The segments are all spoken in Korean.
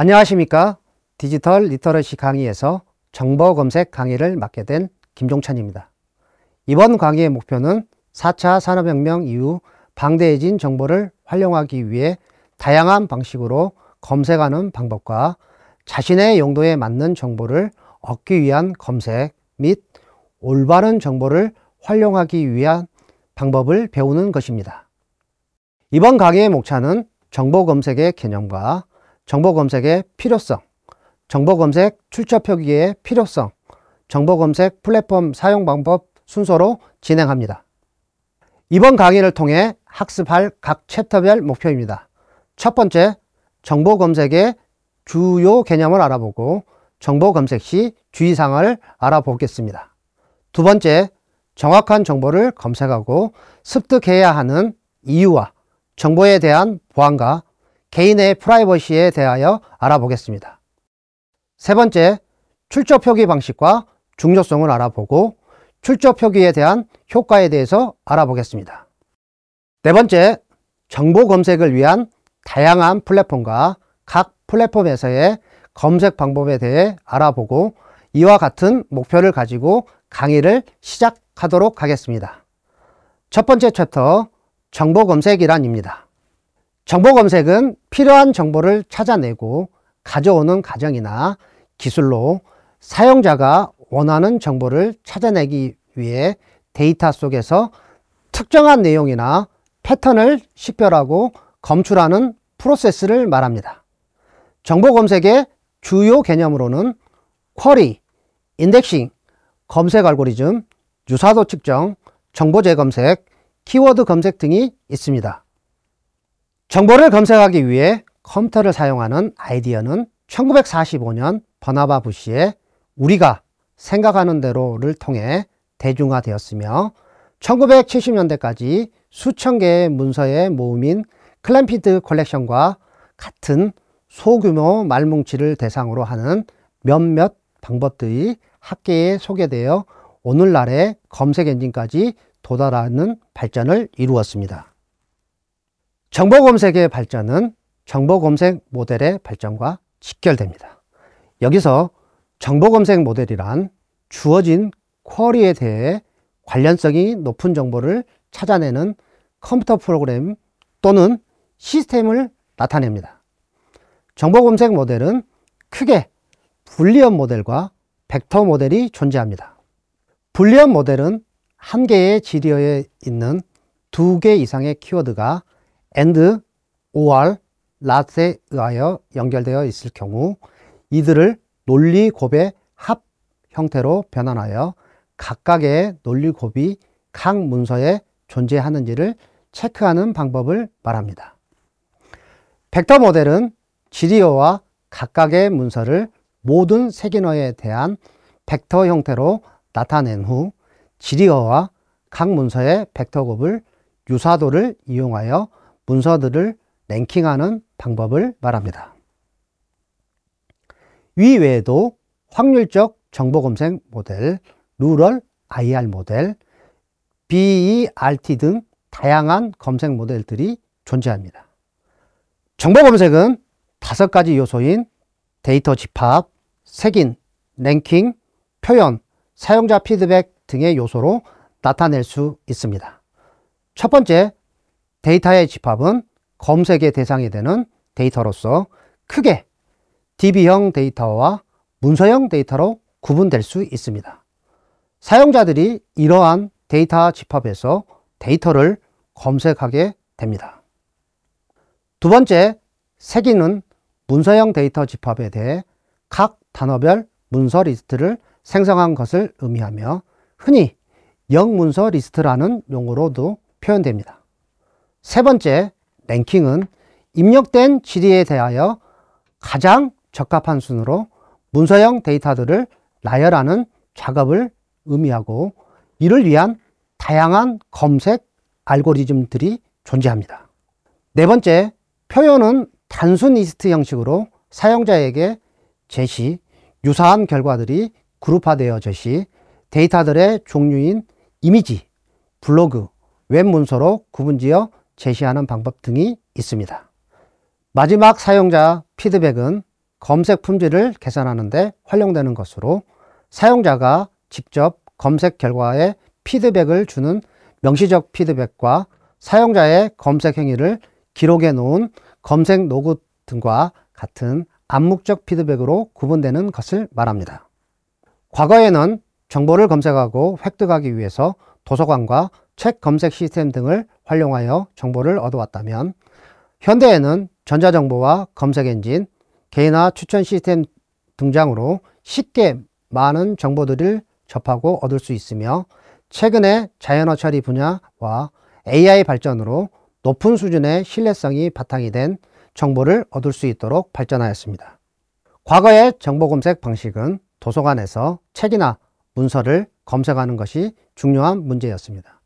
안녕하십니까. 디지털 리터러시 강의에서 정보 검색 강의를 맡게 된 김종찬입니다. 이번 강의의 목표는 4차 산업혁명 이후 방대해진 정보를 활용하기 위해 다양한 방식으로 검색하는 방법과 자신의 용도에 맞는 정보를 얻기 위한 검색 및 올바른 정보를 활용하기 위한 방법을 배우는 것입니다. 이번 강의의 목차는 정보 검색의 개념과 정보 검색의 필요성, 정보 검색 출처 표기의 필요성, 정보 검색 플랫폼 사용 방법 순서로 진행합니다. 이번 강의를 통해 학습할 각 챕터별 목표입니다. 첫 번째, 정보 검색의 주요 개념을 알아보고 정보 검색 시 주의사항을 알아보겠습니다. 두 번째, 정확한 정보를 검색하고 습득해야 하는 이유와 정보에 대한 보안과 개인의 프라이버시에 대하여 알아보겠습니다. 세 번째, 출처 표기 방식과 중요성을 알아보고 출처 표기에 대한 효과에 대해서 알아보겠습니다. 네 번째, 정보 검색을 위한 다양한 플랫폼과 각 플랫폼에서의 검색 방법에 대해 알아보고 이와 같은 목표를 가지고 강의를 시작하도록 하겠습니다. 첫 번째 챕터, 정보 검색이란입니다. 정보 검색은 필요한 정보를 찾아내고 가져오는 과정이나 기술로 사용자가 원하는 정보를 찾아내기 위해 데이터 속에서 특정한 내용이나 패턴을 식별하고 검출하는 프로세스를 말합니다. 정보 검색의 주요 개념으로는 쿼리, 인덱싱, 검색 알고리즘, 유사도 측정, 정보 재검색, 키워드 검색 등이 있습니다. 정보를 검색하기 위해 컴퓨터를 사용하는 아이디어는 1945년 버나바 부시의 우리가 생각하는 대로를 통해 대중화되었으며 1970년대까지 수천 개의 문서의 모음인 클램피드 컬렉션과 같은 소규모 말뭉치를 대상으로 하는 몇몇 방법들이 학계에 소개되어 오늘날의 검색 엔진까지 도달하는 발전을 이루었습니다. 정보 검색의 발전은 정보 검색 모델의 발전과 직결됩니다. 여기서 정보 검색 모델이란 주어진 쿼리에 대해 관련성이 높은 정보를 찾아내는 컴퓨터 프로그램 또는 시스템을 나타냅니다. 정보 검색 모델은 크게 불리언 모델과 벡터 모델이 존재합니다. 불리언 모델은 한 개의 지리어에 있는 두 개 이상의 키워드가 and, or, not에 의하여 연결되어 있을 경우 이들을 논리 곱의 합 형태로 변환하여 각각의 논리 곱이 각 문서에 존재하는지를 체크하는 방법을 말합니다. 벡터 모델은 지리어와 각각의 문서를 모든 색인어에 대한 벡터 형태로 나타낸 후 지리어와 각 문서의 벡터 곱을 유사도를 이용하여 문서들을 랭킹하는 방법을 말합니다. 이외에도 확률적 정보 검색 모델, 루럴 IR 모델, BERT 등 다양한 검색 모델들이 존재합니다. 정보 검색은 5가지 요소인 데이터 집합, 색인, 랭킹, 표현, 사용자 피드백 등의 요소로 나타낼 수 있습니다. 첫 번째, 데이터의 집합은 검색의 대상이 되는 데이터로서 크게 DB형 데이터와 문서형 데이터로 구분될 수 있습니다. 사용자들이 이러한 데이터 집합에서 데이터를 검색하게 됩니다. 두 번째, 색인은 문서형 데이터 집합에 대해 각 단어별 문서 리스트를 생성한 것을 의미하며 흔히 영문서 리스트라는 용어로도 표현됩니다. 세 번째, 랭킹은 입력된 지리에 대하여 가장 적합한 순으로 문서형 데이터들을 나열하는 작업을 의미하고 이를 위한 다양한 검색 알고리즘들이 존재합니다. 네 번째, 표현은 단순 리스트 형식으로 사용자에게 제시, 유사한 결과들이 그룹화되어 제시, 데이터들의 종류인 이미지, 블로그, 웹 문서로 구분지어 제시하는 방법 등이 있습니다. 마지막 사용자 피드백은 검색 품질을 개선하는 데 활용되는 것으로 사용자가 직접 검색 결과에 피드백을 주는 명시적 피드백과 사용자의 검색 행위를 기록해 놓은 검색 로그 등과 같은 암묵적 피드백으로 구분되는 것을 말합니다. 과거에는 정보를 검색하고 획득하기 위해서 도서관과 책 검색 시스템 등을 활용하여 정보를 얻어왔다면, 현대에는 전자정보와 검색 엔진, 개인화 추천 시스템 등장으로 쉽게 많은 정보들을 접하고 얻을 수 있으며, 최근에 자연어 처리 분야와 AI 발전으로 높은 수준의 신뢰성이 바탕이 된 정보를 얻을 수 있도록 발전하였습니다. 과거의 정보 검색 방식은 도서관에서 책이나 문서를 검색하는 것이 중요한 문제였습니다.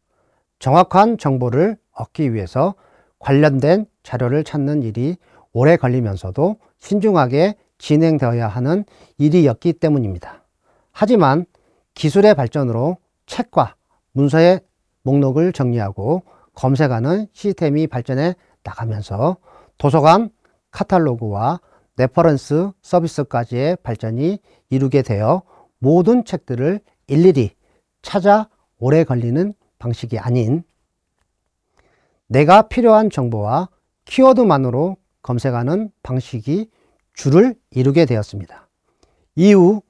정확한 정보를 얻기 위해서 관련된 자료를 찾는 일이 오래 걸리면서도 신중하게 진행되어야 하는 일이었기 때문입니다. 하지만 기술의 발전으로 책과 문서의 목록을 정리하고 검색하는 시스템이 발전해 나가면서 도서관 카탈로그와 레퍼런스 서비스까지의 발전이 이루게 되어 모든 책들을 일일이 찾아 오래 걸리는 방식이 아닌 내가 필요한 정보와 키워드만으로 검색하는 방식이 주를 이루게 되었습니다. 이후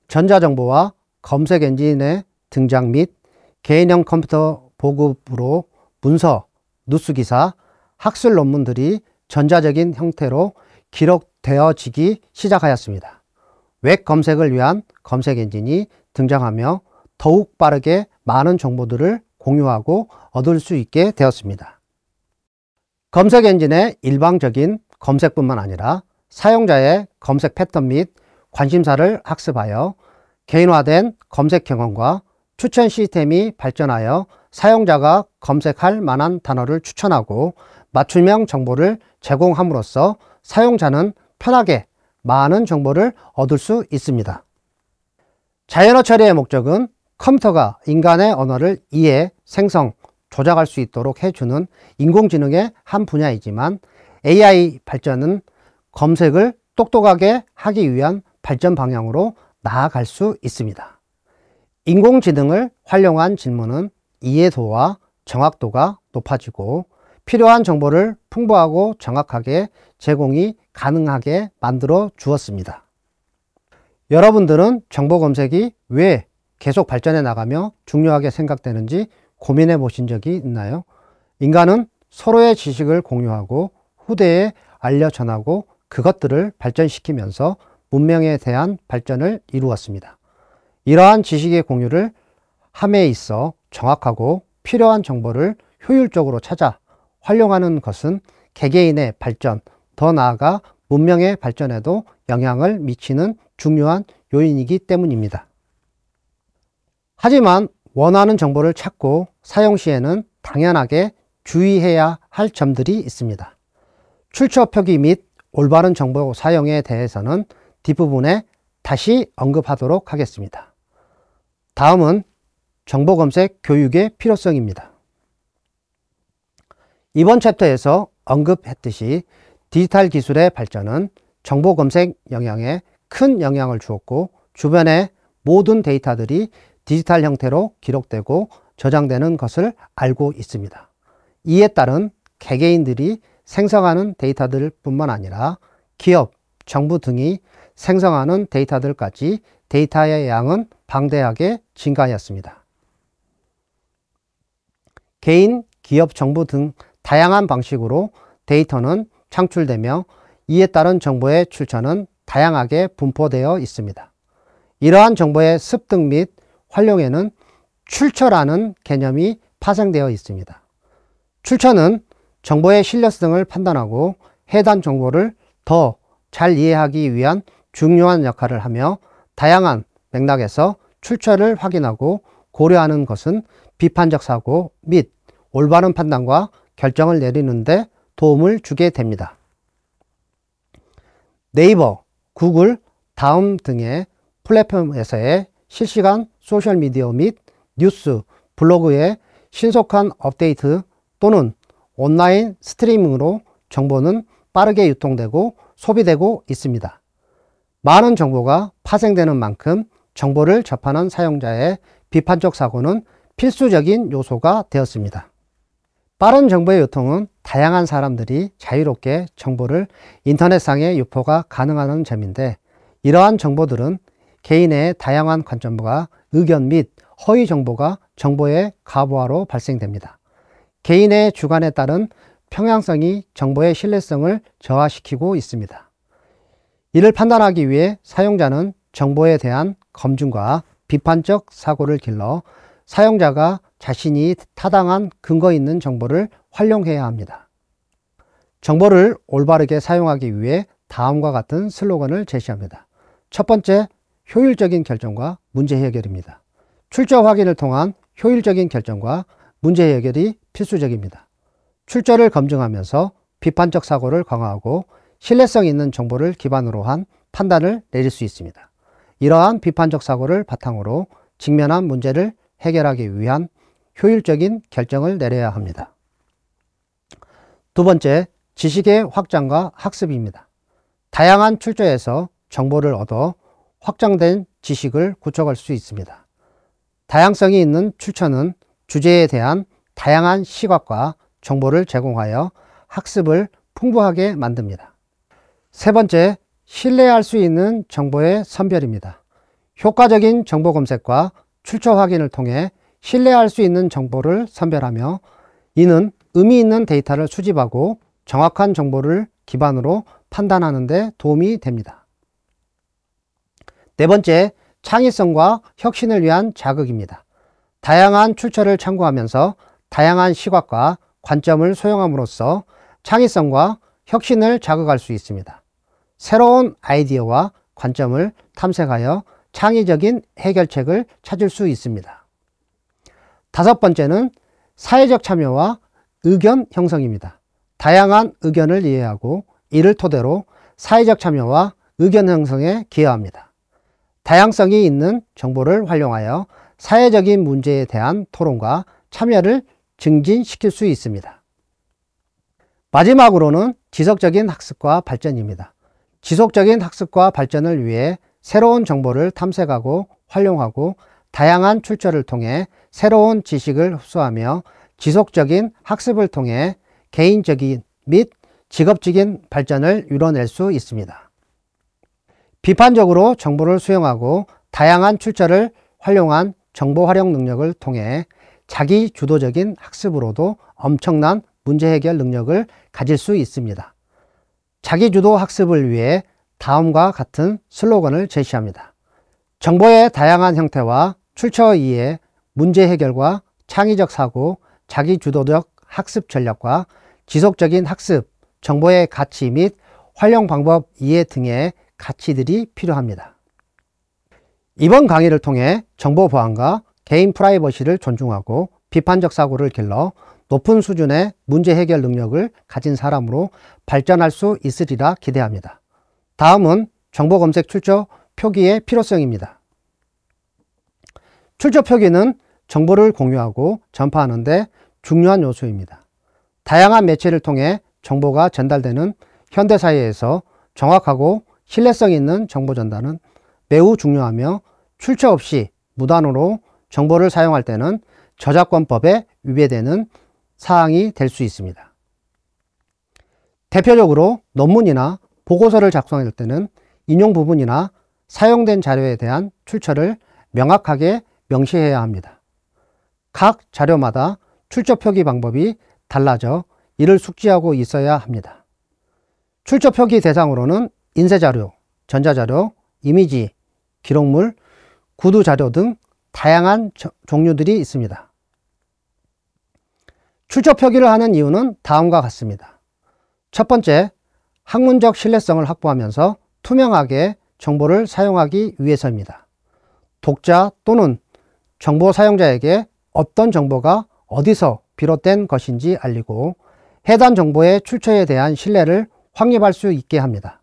전자정보와 검색 엔진의 등장 및 개인형 컴퓨터 보급으로 문서, 뉴스기사, 학술 논문들이 전자적인 형태로 기록되어지기 시작하였습니다. 웹 검색을 위한 검색 엔진이 등장하며 더욱 빠르게 많은 정보들을 공유하고 얻을 수 있게 되었습니다. 검색 엔진의 일방적인 검색뿐만 아니라 사용자의 검색 패턴 및 관심사를 학습하여 개인화된 검색 경험과 추천 시스템이 발전하여 사용자가 검색할 만한 단어를 추천하고 맞춤형 정보를 제공함으로써 사용자는 편하게 많은 정보를 얻을 수 있습니다. 자연어 처리의 목적은 컴퓨터가 인간의 언어를 이해, 생성, 조작할 수 있도록 해주는 인공지능의 한 분야이지만, AI 발전은 검색을 똑똑하게 하기 위한 발전 방향으로 나아갈 수 있습니다. 인공지능을 활용한 질문은 이해도와 정확도가 높아지고 필요한 정보를 풍부하고 정확하게 제공이 가능하게 만들어 주었습니다. 여러분들은 정보 검색이 왜 계속 발전해 나가며 중요하게 생각되는지 고민해 보신 적이 있나요? 인간은 서로의 지식을 공유하고 후대에 알려 전하고 그것들을 발전시키면서 문명에 대한 발전을 이루었습니다. 이러한 지식의 공유를 함에 있어 정확하고 필요한 정보를 효율적으로 찾아 활용하는 것은 개개인의 발전, 더 나아가 문명의 발전에도 영향을 미치는 중요한 요인이기 때문입니다. 하지만 원하는 정보를 찾고 사용 시에는 당연하게 주의해야 할 점들이 있습니다. 출처 표기 및 올바른 정보 사용에 대해서는 뒷부분에 다시 언급하도록 하겠습니다. 다음은 정보 검색 교육의 필요성입니다. 이번 챕터에서 언급했듯이 디지털 기술의 발전은 정보 검색 영역에 큰 영향을 주었고, 주변의 모든 데이터들이 디지털 형태로 기록되고 저장되는 것을 알고 있습니다. 이에 따른 개개인들이 생성하는 데이터들 뿐만 아니라 기업, 정부 등이 생성하는 데이터들까지 데이터의 양은 방대하게 증가하였습니다. 개인, 기업, 정부 등 다양한 방식으로 데이터는 창출되며 이에 따른 정보의 출처는 다양하게 분포되어 있습니다. 이러한 정보의 습득 및 활용에는 출처라는 개념이 파생되어 있습니다. 출처는 정보의 신뢰성을 판단하고 해당 정보를 더 잘 이해하기 위한 중요한 역할을 하며, 다양한 맥락에서 출처를 확인하고 고려하는 것은 비판적 사고 및 올바른 판단과 결정을 내리는 데 도움을 주게 됩니다. 네이버, 구글, 다음 등의 플랫폼에서의 실시간 소셜미디어 및 뉴스, 블로그의 신속한 업데이트 또는 온라인 스트리밍으로 정보는 빠르게 유통되고 소비되고 있습니다. 많은 정보가 파생되는 만큼 정보를 접하는 사용자의 비판적 사고는 필수적인 요소가 되었습니다. 빠른 정보의 유통은 다양한 사람들이 자유롭게 정보를 인터넷상에 유포가 가능한 점인데, 이러한 정보들은 개인의 다양한 관점과 의견 및 허위 정보가 정보의 과부하로 발생됩니다. 개인의 주관에 따른 평양성이 정보의 신뢰성을 저하시키고 있습니다. 이를 판단하기 위해 사용자는 정보에 대한 검증과 비판적 사고를 길러 사용자가 자신이 타당한 근거 있는 정보를 활용해야 합니다. 정보를 올바르게 사용하기 위해 다음과 같은 슬로건을 제시합니다. 첫 번째, 효율적인 결정과 문제 해결입니다. 출처 확인을 통한 효율적인 결정과 문제 해결이 필수적입니다. 출처를 검증하면서 비판적 사고를 강화하고 신뢰성 있는 정보를 기반으로 한 판단을 내릴 수 있습니다. 이러한 비판적 사고를 바탕으로 직면한 문제를 해결하기 위한 효율적인 결정을 내려야 합니다. 두 번째, 지식의 확장과 학습입니다. 다양한 출처에서 정보를 얻어 확장된 지식을 구축할 수 있습니다. 다양성이 있는 출처는 주제에 대한 다양한 시각과 정보를 제공하여 학습을 풍부하게 만듭니다. 세 번째, 신뢰할 수 있는 정보의 선별입니다. 효과적인 정보 검색과 출처 확인을 통해 신뢰할 수 있는 정보를 선별하며, 이는 의미 있는 데이터를 수집하고 정확한 정보를 기반으로 판단하는 데 도움이 됩니다. 네 번째, 창의성과 혁신을 위한 자극입니다. 다양한 출처를 참고하면서 다양한 시각과 관점을 소용함으로써 창의성과 혁신을 자극할 수 있습니다. 새로운 아이디어와 관점을 탐색하여 창의적인 해결책을 찾을 수 있습니다. 다섯 번째는 사회적 참여와 의견 형성입니다. 다양한 의견을 이해하고 이를 토대로 사회적 참여와 의견 형성에 기여합니다. 다양성이 있는 정보를 활용하여 사회적인 문제에 대한 토론과 참여를 증진시킬 수 있습니다. 마지막으로는 지속적인 학습과 발전입니다. 지속적인 학습과 발전을 위해 새로운 정보를 탐색하고 활용하고 다양한 출처를 통해 새로운 지식을 흡수하며 지속적인 학습을 통해 개인적인 및 직업적인 발전을 이뤄낼 수 있습니다. 비판적으로 정보를 수용하고 다양한 출처를 활용한 정보 활용 능력을 통해 자기 주도적인 학습으로도 엄청난 문제 해결 능력을 가질 수 있습니다. 자기 주도 학습을 위해 다음과 같은 슬로건을 제시합니다. 정보의 다양한 형태와 출처 이해, 문제 해결과 창의적 사고, 자기 주도적 학습 전략과 지속적인 학습, 정보의 가치 및 활용 방법 이해 등의 가치들이 필요합니다. 이번 강의를 통해 정보 보안과 개인 프라이버시를 존중하고 비판적 사고를 길러 높은 수준의 문제 해결 능력을 가진 사람으로 발전할 수 있으리라 기대합니다. 다음은 정보 검색 출처 표기의 필요성입니다. 출처 표기는 정보를 공유하고 전파하는 데 중요한 요소입니다. 다양한 매체를 통해 정보가 전달되는 현대사회에서 정확하고 신뢰성 있는 정보 전달은 매우 중요하며, 출처 없이 무단으로 정보를 사용할 때는 저작권법에 위배되는 사항이 될 수 있습니다. 대표적으로 논문이나 보고서를 작성할 때는 인용 부분이나 사용된 자료에 대한 출처를 명확하게 명시해야 합니다. 각 자료마다 출처 표기 방법이 달라져 이를 숙지하고 있어야 합니다. 출처 표기 대상으로는 인쇄자료, 전자자료, 이미지, 기록물, 구두자료 등 다양한 종류들이 있습니다. 출처 표기를 하는 이유는 다음과 같습니다. 첫 번째, 학문적 신뢰성을 확보하면서 투명하게 정보를 사용하기 위해서입니다. 독자 또는 정보 사용자에게 어떤 정보가 어디서 비롯된 것인지 알리고 해당 정보의 출처에 대한 신뢰를 확립할 수 있게 합니다.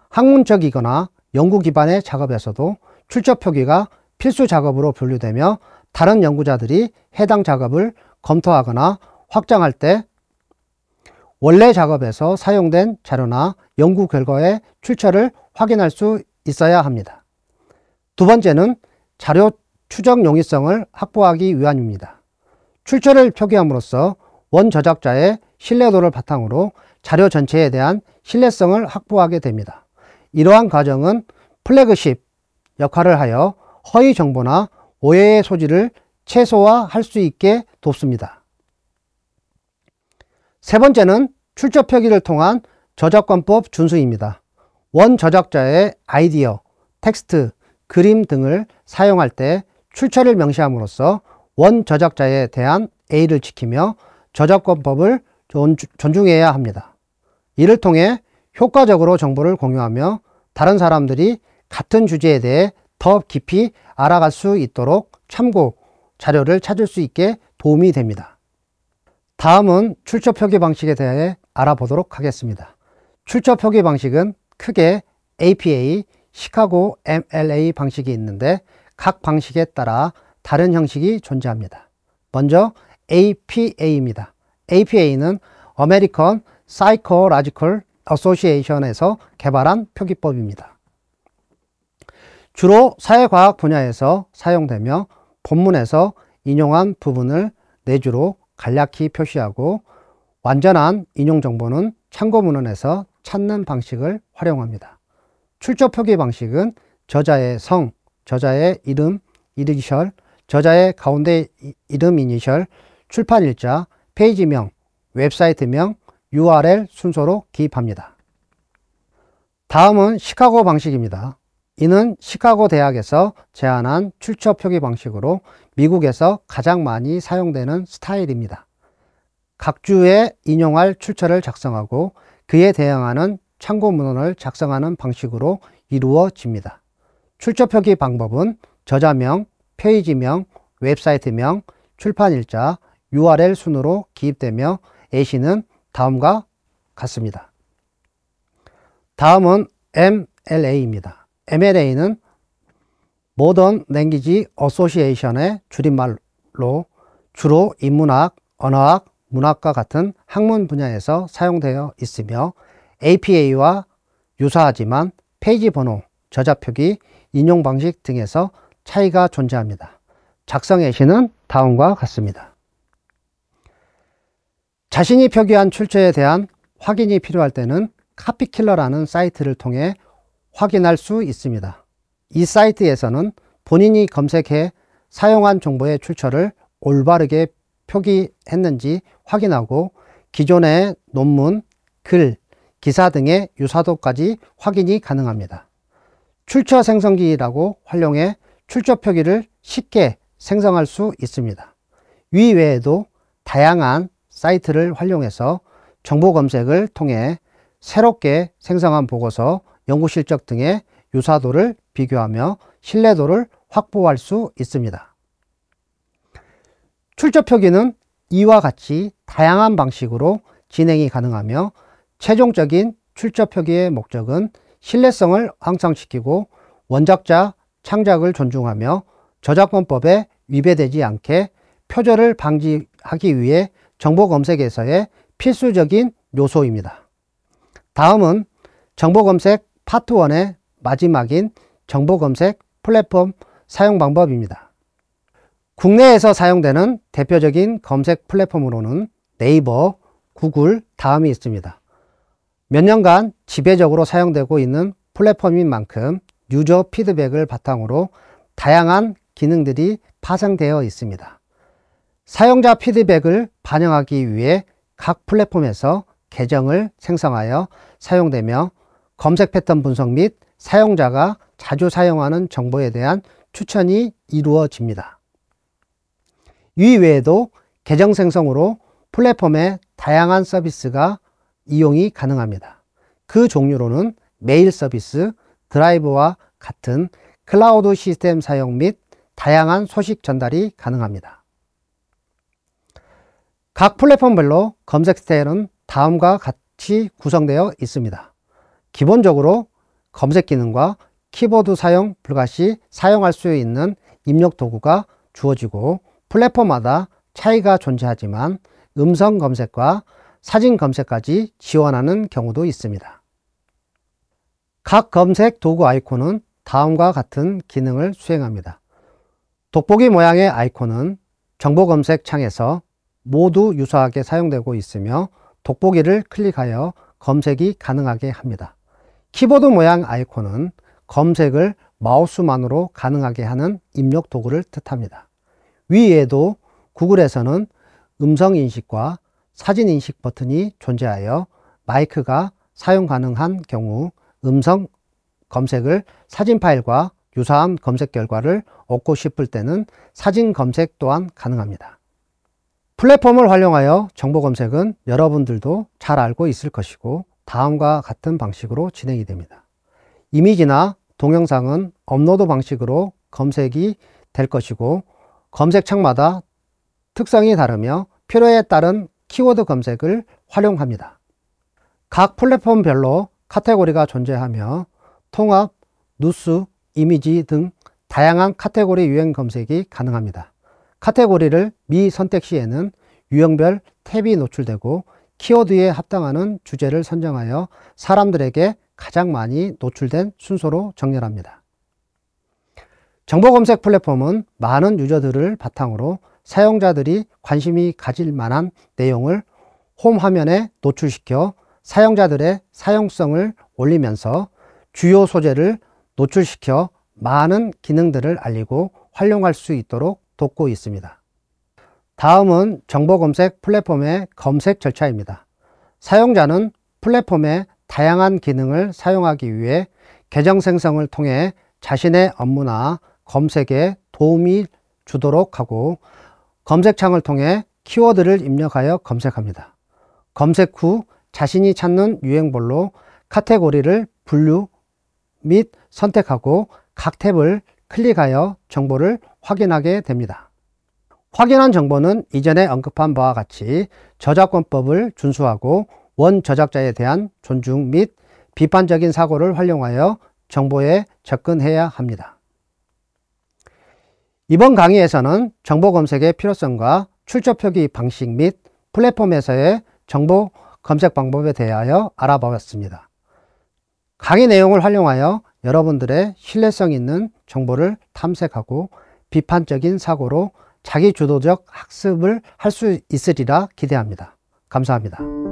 학문적이거나 연구 기반의 작업에서도 출처 표기가 필수 작업으로 분류되며, 다른 연구자들이 해당 작업을 검토하거나 확장할 때 원래 작업에서 사용된 자료나 연구 결과의 출처를 확인할 수 있어야 합니다. 두 번째는 자료 추적 용이성을 확보하기 위함입니다. 출처를 표기함으로써 원 저작자의 신뢰도를 바탕으로 자료 전체에 대한 신뢰성을 확보하게 됩니다. 이러한 과정은 플래그십 역할을 하여 허위 정보나 오해의 소지를 최소화할 수 있게 돕습니다. 세 번째는 출처 표기를 통한 저작권법 준수입니다. 원 저작자의 아이디어, 텍스트, 그림 등을 사용할 때 출처를 명시함으로써 원 저작자에 대한 A를 지키며 저작권법을 존중해야 합니다. 이를 통해 효과적으로 정보를 공유하며 다른 사람들이 같은 주제에 대해 더 깊이 알아갈 수 있도록 참고 자료를 찾을 수 있게 도움이 됩니다. 다음은 출처 표기 방식에 대해 알아보도록 하겠습니다. 출처 표기 방식은 크게 APA, 시카고 MLA 방식이 있는데 각 방식에 따라 다른 형식이 존재합니다. 먼저 APA입니다. APA는 American Psychological Association에서 개발한 표기법입니다. 주로 사회과학 분야에서 사용되며 본문에서 인용한 부분을 내주로 간략히 표시하고 완전한 인용 정보는 참고 문헌에서 찾는 방식을 활용합니다. 출처 표기 방식은 저자의 성, 저자의 이름, 이니셜, 저자의 가운데 이름 이니셜, 출판일자, 페이지명, 웹사이트명, URL 순서로 기입합니다. 다음은 시카고 방식입니다. 이는 시카고 대학에서 제안한 출처 표기 방식으로 미국에서 가장 많이 사용되는 스타일입니다. 각 주에 인용할 출처를 작성하고 그에 대응하는 참고 문헌을 작성하는 방식으로 이루어집니다. 출처 표기 방법은 저자명, 페이지명, 웹사이트명, 출판일자, URL 순으로 기입되며 예시는 다음과 같습니다. 다음은 MLA입니다. MLA는 Modern Language Association의 줄임말로 주로 인문학, 언어학, 문학과 같은 학문 분야에서 사용되어 있으며 APA와 유사하지만 페이지 번호, 저자 표기, 인용 방식 등에서 차이가 존재합니다. 작성 예시는 다음과 같습니다. 자신이 표기한 출처에 대한 확인이 필요할 때는 카피킬러라는 사이트를 통해 확인할 수 있습니다. 이 사이트에서는 본인이 검색해 사용한 정보의 출처를 올바르게 표기했는지 확인하고 기존의 논문, 글, 기사 등의 유사도까지 확인이 가능합니다. 출처 생성기라고 활용해 출처 표기를 쉽게 생성할 수 있습니다. 위 외에도 다양한 사이트를 활용해서 정보 검색을 통해 새롭게 생성한 보고서, 연구 실적 등의 유사도를 비교하며 신뢰도를 확보할 수 있습니다. 출처 표기는 이와 같이 다양한 방식으로 진행이 가능하며 최종적인 출처 표기의 목적은 신뢰성을 향상시키고 원작자 창작을 존중하며 저작권법에 위배되지 않게 표절을 방지하기 위해 정보 검색에서의 필수적인 요소입니다. 다음은 정보 검색 파트 1의 마지막인 정보 검색 플랫폼 사용 방법입니다. 국내에서 사용되는 대표적인 검색 플랫폼으로는 네이버, 구글 다음이 있습니다. 몇 년간 지배적으로 사용되고 있는 플랫폼인 만큼 유저 피드백을 바탕으로 다양한 기능들이 파생되어 있습니다. 사용자 피드백을 반영하기 위해 각 플랫폼에서 계정을 생성하여 사용되며 검색 패턴 분석 및 사용자가 자주 사용하는 정보에 대한 추천이 이루어집니다. 이 외에도 계정 생성으로 플랫폼의 다양한 서비스가 이용이 가능합니다. 그 종류로는 메일 서비스, 드라이브와 같은 클라우드 시스템 사용 및 다양한 소식 전달이 가능합니다. 각 플랫폼별로 검색 스타일은 다음과 같이 구성되어 있습니다. 기본적으로 검색 기능과 키보드 사용 불가 시 사용할 수 있는 입력 도구가 주어지고 플랫폼마다 차이가 존재하지만 음성 검색과 사진 검색까지 지원하는 경우도 있습니다. 각 검색 도구 아이콘은 다음과 같은 기능을 수행합니다. 돋보기 모양의 아이콘은 정보 검색 창에서 모두 유사하게 사용되고 있으며 돋보기를 클릭하여 검색이 가능하게 합니다. 키보드 모양 아이콘은 검색을 마우스만으로 가능하게 하는 입력 도구를 뜻합니다. 위에도 구글에서는 음성 인식과 사진 인식 버튼이 존재하여 마이크가 사용 가능한 경우 음성 검색을 사진 파일과 유사한 검색 결과를 얻고 싶을 때는 사진 검색 또한 가능합니다. 플랫폼을 활용하여 정보 검색은 여러분들도 잘 알고 있을 것이고 다음과 같은 방식으로 진행이 됩니다. 이미지나 동영상은 업로드 방식으로 검색이 될 것이고 검색창마다 특성이 다르며 필요에 따른 키워드 검색을 활용합니다. 각 플랫폼별로 카테고리가 존재하며 통합, 뉴스, 이미지 등 다양한 카테고리 유형 검색이 가능합니다. 카테고리를 미선택 시에는 유형별 탭이 노출되고 키워드에 합당하는 주제를 선정하여 사람들에게 가장 많이 노출된 순서로 정렬합니다. 정보검색 플랫폼은 많은 유저들을 바탕으로 사용자들이 관심이 가질 만한 내용을 홈 화면에 노출시켜 사용자들의 사용성을 올리면서 주요 소재를 노출시켜 많은 기능들을 알리고 활용할 수 있도록 돕고 있습니다. 다음은 정보검색 플랫폼의 검색 절차입니다. 사용자는 플랫폼의 다양한 기능을 사용하기 위해 계정 생성을 통해 자신의 업무나 검색에 도움이 주도록 하고 검색창을 통해 키워드를 입력하여 검색합니다. 검색 후 자신이 찾는 유행별로 카테고리를 분류 및 선택하고 각 탭을 클릭하여 정보를 확인하게 됩니다. 확인한 정보는 이전에 언급한 바와 같이 저작권법을 준수하고 원저작자에 대한 존중 및 비판적인 사고를 활용하여 정보에 접근해야 합니다. 이번 강의에서는 정보 검색의 필요성과 출처 표기 방식 및 플랫폼에서의 정보 검색 방법에 대하여 알아보았습니다. 강의 내용을 활용하여 여러분들의 신뢰성 있는 정보를 탐색하고 비판적인 사고로 자기주도적 학습을 할 수 있으리라 기대합니다. 감사합니다.